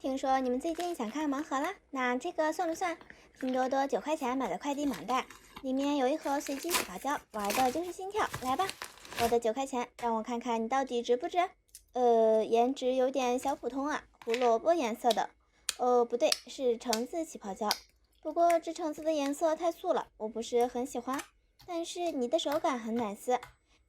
听说你们最近想看盲盒啦？那这个算不算？拼多多9块钱买的快递盲袋，里面有一盒随机洗发胶，玩的就是心跳。来吧，我的9块钱，让我看看你到底值不值。颜值有点小普通啊，胡萝卜颜色的。不对，是橙子起泡胶。不过这橙子的颜色太素了，我不是很喜欢。但是你的手感很奶丝，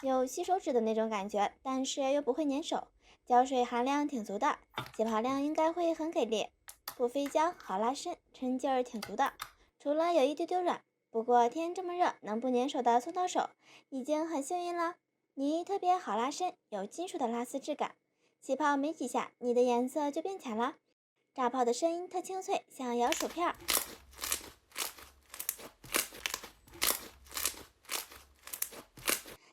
有吸手指的那种感觉，但是又不会粘手。胶水含量挺足的，起泡量应该会很给力，不飞胶，好拉伸，撑劲儿挺足的，除了有一丢丢软。不过天这么热，能不粘手的送到手，已经很幸运了。泥特别好拉伸，有金属的拉丝质感，起泡没几下，你的颜色就变浅了。炸泡的声音特清脆，像咬薯片。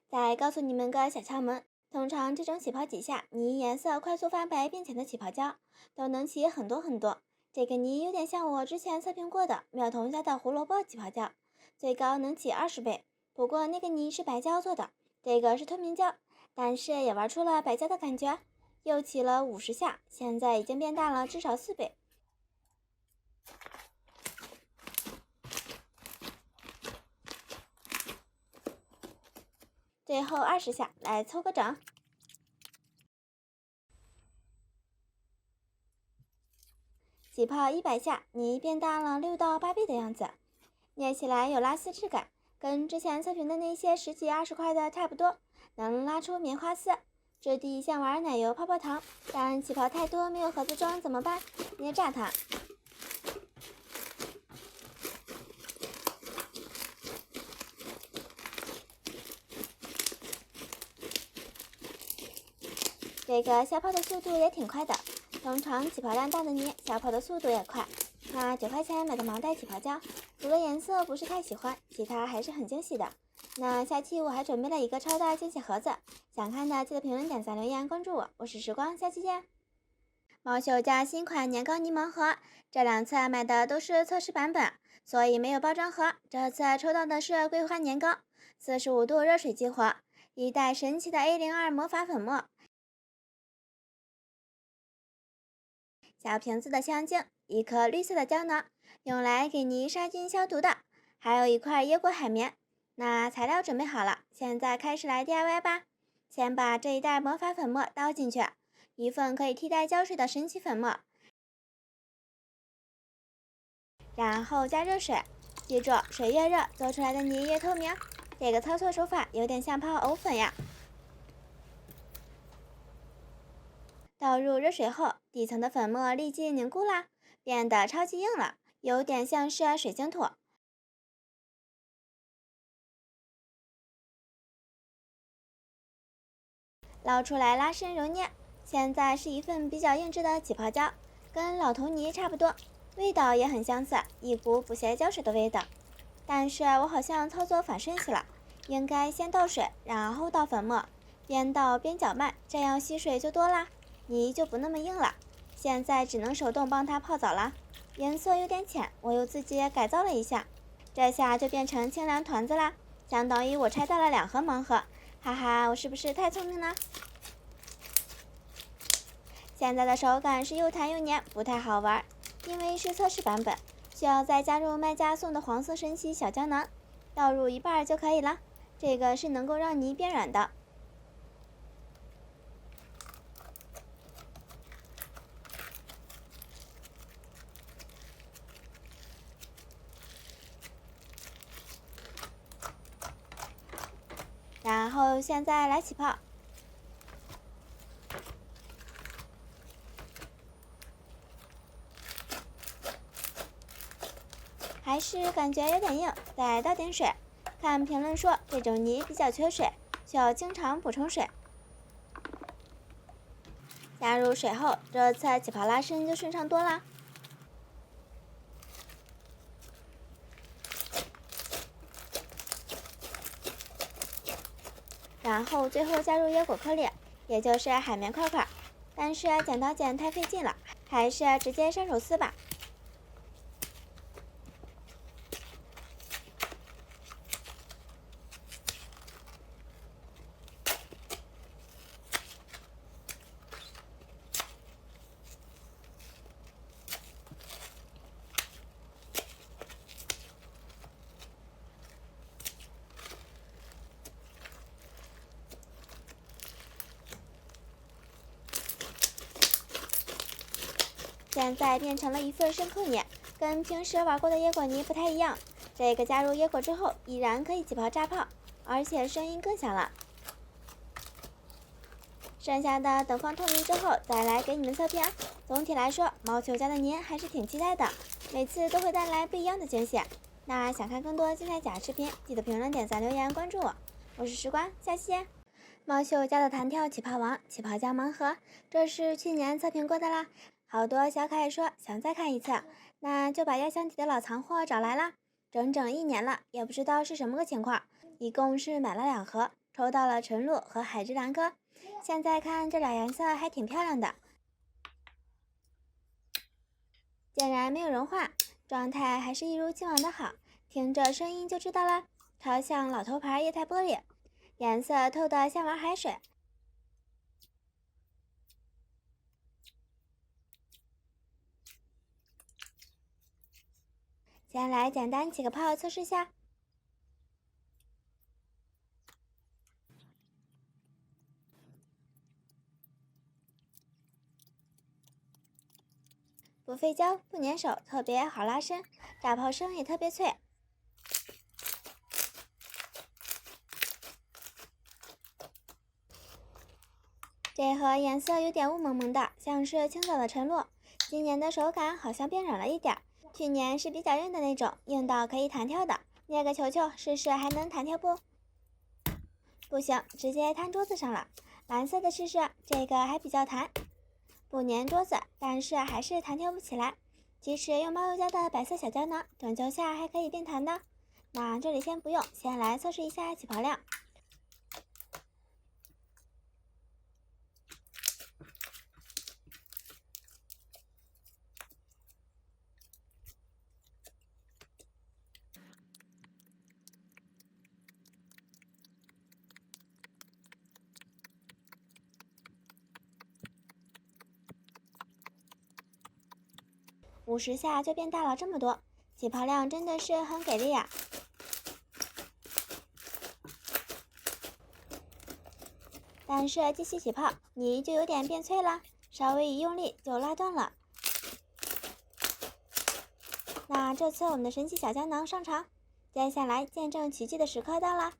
再告诉你们个小窍门。通常这种起泡几下，泥颜色快速发白变浅的起泡胶，都能起很多很多。这个泥有点像我之前测评过的妙童家的胡萝卜起泡胶，最高能起20倍。不过那个泥是白胶做的，这个是透明胶，但是也玩出了白胶的感觉。又起了50下，现在已经变大了至少4倍。最后20下，来凑个整。起泡100下，泥变大了6到8倍的样子，捏起来有拉丝质感，跟之前测评的那些10几20块的差不多，能拉出棉花丝。质地像玩奶油泡泡糖，但起泡太多没有盒子装怎么办？捏炸它。这个消泡的速度也挺快的，通常起泡量大的泥消泡的速度也快。那9块钱买的盲袋起泡胶，除了颜色不是太喜欢，其他还是很惊喜的。那下期我还准备了一个超大惊喜盒子，想看的记得评论、点赞、留言、关注我，我是时光，下期见。猫秀家新款年糕泥盲盒，这2次买的都是测试版本，所以没有包装盒。这次抽到的是桂花年糕，45度热水激活，一袋神奇的 A02 魔法粉末。小瓶子的香精，一颗绿色的胶囊，用来给泥杀菌消毒的，还有一块椰果海绵。那材料准备好了，现在开始来 DIY 吧。先把这一袋魔法粉末倒进去，1份可以替代胶水的神奇粉末，然后加热水，记住水越热，做出来的泥越透明。这个操作手法有点像泡藕粉呀。倒入热水后，底层的粉末立即凝固啦，变得超级硬了，有点像是水晶土。捞出来拉伸揉捏，现在是一份比较硬质的起泡胶，跟老头泥差不多，味道也很相似，一股补鞋胶水的味道。但是我好像操作反顺序了，应该先倒水，然后倒粉末，边倒边搅拌，这样吸水就多啦，泥就不那么硬了。现在只能手动帮它泡澡了，颜色有点浅，我又自己改造了一下，这下就变成清凉团子啦，相当于我拆到了2盒盲盒，哈哈，我是不是太聪明了？现在的手感是又弹又黏，不太好玩，因为是测试版本，需要再加入卖家送的黄色神奇小胶囊，倒入一半就可以了。这个是能够让泥变软的。然后现在来起泡，还是感觉有点硬，再倒点水。看评论说这种泥比较缺水，需要经常补充水。加入水后，这次起泡拉伸就顺畅多了。然后最后加入椰果颗粒，也就是海绵块块，但是剪刀剪太费劲了，还是直接伸手撕吧。现在变成了一份深刻泥，跟平时玩过的椰果泥不太一样。这个加入椰果之后，依然可以起泡炸泡，而且声音更响了。剩下的等放透明之后再来给你们测评。总体来说，毛球家的您还是挺期待的，每次都会带来不一样的惊喜。那想看更多精彩假视频，记得评论、点赞、留言、关注我。我是时光，下期见。毛球家的弹跳起泡王、起泡浆盲盒，这是去年测评过的啦。好多小可爱说想再看一次，那就把压箱底的老藏货找来啦。整整1年了，也不知道是什么个情况，一共是买了2盒，抽到了纯露和海之蓝哥。现在看这俩颜色还挺漂亮的，竟然没有融化，状态还是一如既往的好，听着声音就知道了，超像老头牌液态玻璃，颜色透得像玩海水。先来简单起个泡测试下。不费胶，不粘手，特别好拉伸，炸泡声也特别脆。这盒颜色有点雾蒙蒙的，像是清早的晨露。今年的手感好像变软了一点，去年是比较硬的那种，硬到可以弹跳的。捏个球球试试还能弹跳不？不行，直接摊桌子上了。蓝色的试试，这个还比较弹，不粘桌子，但是还是弹跳不起来。即使用猫油家的白色小胶囊，短球下还可以变弹的。那这里先不用，先来测试一下起泡量。50下就变大了这么多，起泡量真的是很给力呀！但是继续起泡，泥就有点变脆了，稍微一用力就拉断了。那这次我们的神奇小胶囊上场，接下来见证奇迹的时刻到了。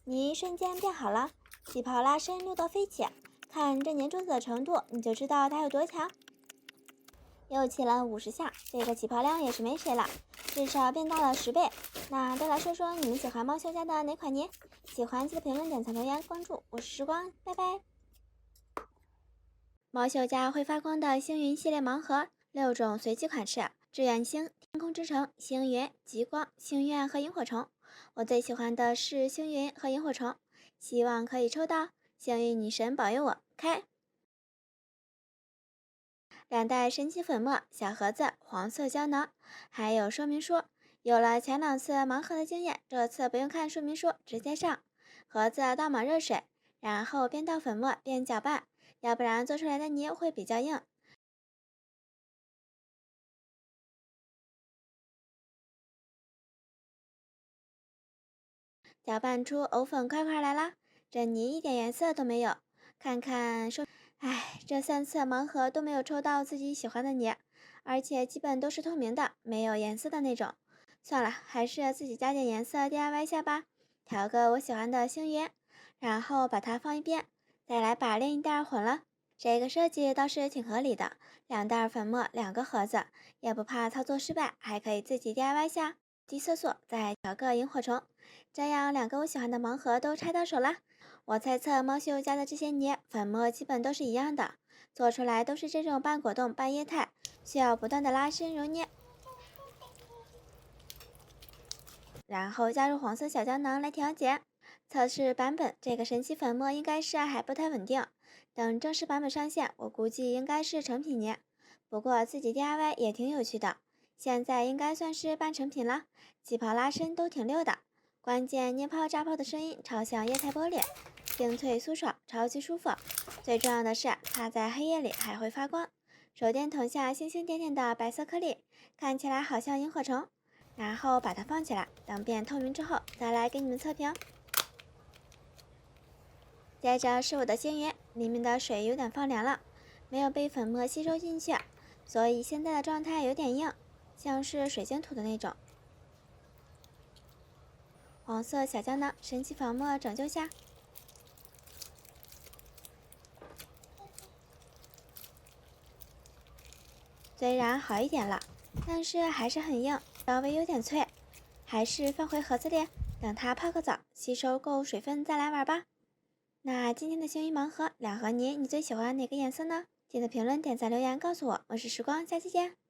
泥瞬间变好了，起泡拉伸溜到飞起，看这粘桌子的程度，你就知道它有多强。又起了50下，这个起泡量也是没谁了，至少变大了10倍。那再来说说你们喜欢猫秀家的哪款泥？喜欢记得评论、点赞、留言、关注。我是时光，拜拜。猫秀家会发光的星云系列盲盒，6种随机款式：致远星、天空之城、星云、极光、星愿和萤火虫。我最喜欢的是星云和萤火虫，希望可以抽到，幸运女神保佑我开。2袋神奇粉末小盒子，黄色胶囊，还有说明书。有了前2次盲盒的经验，这次不用看说明书，直接上。盒子倒满热水，然后边倒粉末边搅拌，要不然做出来的泥会比较硬。搅拌出藕粉块块来啦，这泥一点颜色都没有。看看说，这3次盲盒都没有抽到自己喜欢的泥，而且基本都是透明的，没有颜色的那种。算了，还是自己加点颜色 DIY 下吧。调个我喜欢的星云，然后把它放一边，再来把另一袋混了。这个设计倒是挺合理的，2袋粉末2个盒子，也不怕操作失败，还可以自己 DIY 下。低色素，再调个萤火虫，这样2个我喜欢的盲盒都拆到手啦。我猜测猫秀家的这些泥粉末基本都是一样的，做出来都是这种半果冻半液态，需要不断的拉伸揉捏，然后加入黄色小胶囊来调节。测试版本这个神奇粉末应该是还不太稳定，等正式版本上线，我估计应该是成品泥。不过自己 DIY 也挺有趣的，现在应该算是半成品了，起泡拉伸都挺溜的，关键捏泡炸泡的声音超像液态玻璃，清脆酥爽，超级舒服。最重要的是，它在黑夜里还会发光，手电筒下星星点点的白色颗粒，看起来好像萤火虫。然后把它放起来，等变透明之后再来给你们测评。接着是我的鲜鱼，里面的水有点放凉了，没有被粉末吸收进去，所以现在的状态有点硬，像是水晶土的那种。黄色小胶囊神奇粉末拯救下。虽然好一点了，但是还是很硬，稍微有点脆，还是放回盒子里，等它泡个澡，吸收够水分再来玩吧。那今天的幸运盲盒两盒你最喜欢哪个颜色呢？记得评论、点赞、留言告诉我。我是时光，下期见。